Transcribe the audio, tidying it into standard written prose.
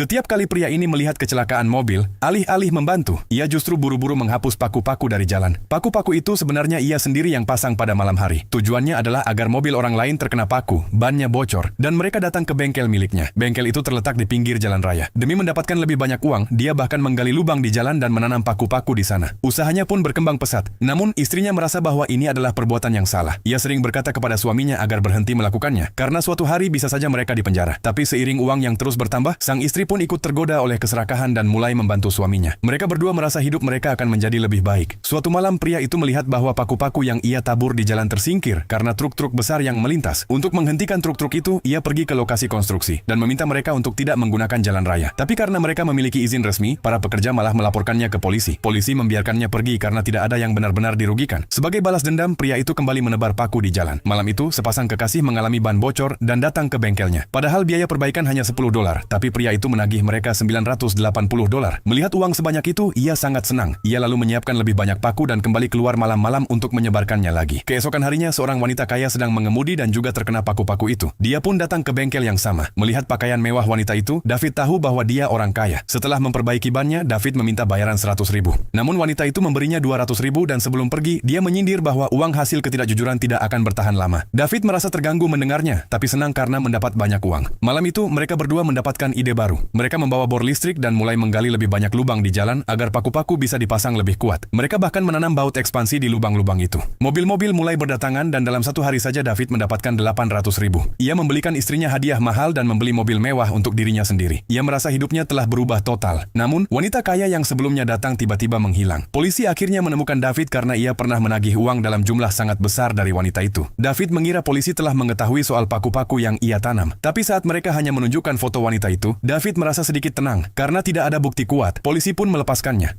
Setiap kali pria ini melihat kecelakaan mobil, alih-alih membantu, ia justru buru-buru menghapus paku-paku dari jalan. Paku-paku itu sebenarnya ia sendiri yang pasang pada malam hari. Tujuannya adalah agar mobil orang lain terkena paku, bannya bocor, dan mereka datang ke bengkel miliknya. Bengkel itu terletak di pinggir jalan raya. Demi mendapatkan lebih banyak uang, dia bahkan menggali lubang di jalan dan menanam paku-paku di sana. Usahanya pun berkembang pesat. Namun istrinya merasa bahwa ini adalah perbuatan yang salah. Ia sering berkata kepada suaminya agar berhenti melakukannya, karena suatu hari bisa saja mereka dipenjara. Tapi seiring uang yang terus bertambah, sang istri pun ikut tergoda oleh keserakahan dan mulai membantu suaminya. Mereka berdua merasa hidup mereka akan menjadi lebih baik. Suatu malam pria itu melihat bahwa paku-paku yang ia tabur di jalan tersingkir karena truk-truk besar yang melintas. Untuk menghentikan truk-truk itu, ia pergi ke lokasi konstruksi dan meminta mereka untuk tidak menggunakan jalan raya. Tapi karena mereka memiliki izin resmi, para pekerja malah melaporkannya ke polisi. Polisi membiarkannya pergi karena tidak ada yang benar-benar dirugikan. Sebagai balas dendam, pria itu kembali menebar paku di jalan. Malam itu, sepasang kekasih mengalami ban bocor dan datang ke bengkelnya. Padahal biaya perbaikan hanya $10, tapi pria itu menagih mereka $980. Melihat uang sebanyak itu, ia sangat senang. Ia lalu menyiapkan lebih banyak paku dan kembali keluar malam-malam untuk menyebarkannya lagi. Keesokan harinya, seorang wanita kaya sedang mengemudi dan juga terkena paku-paku itu. Dia pun datang ke bengkel yang sama. Melihat pakaian mewah wanita itu, David tahu bahwa dia orang kaya. Setelah memperbaiki bannya, David meminta bayaran $100.000. Namun wanita itu memberinya $200.000 dan sebelum pergi, dia menyindir bahwa uang hasil ketidakjujuran tidak akan bertahan lama. David merasa terganggu mendengarnya, tapi senang karena mendapat banyak uang. Malam itu, mereka berdua mendapatkan ide baru. Mereka membawa bor listrik dan mulai menggali lebih banyak lubang di jalan agar paku-paku bisa dipasang lebih kuat. Mereka bahkan menanam baut ekspansi di lubang-lubang itu. Mobil-mobil mulai berdatangan dan dalam satu hari saja David mendapatkan $800.000. Ia membelikan istrinya hadiah mahal dan membeli mobil mewah untuk dirinya sendiri. Ia merasa hidupnya telah berubah total. Namun, wanita kaya yang sebelumnya datang tiba-tiba menghilang. Polisi akhirnya menemukan David karena ia pernah menagih uang dalam jumlah sangat besar dari wanita itu. David mengira polisi telah mengetahui soal paku-paku yang ia tanam. Tapi saat mereka hanya menunjukkan foto wanita itu, David merasa sedikit tenang karena tidak ada bukti kuat. Polisi pun melepaskannya.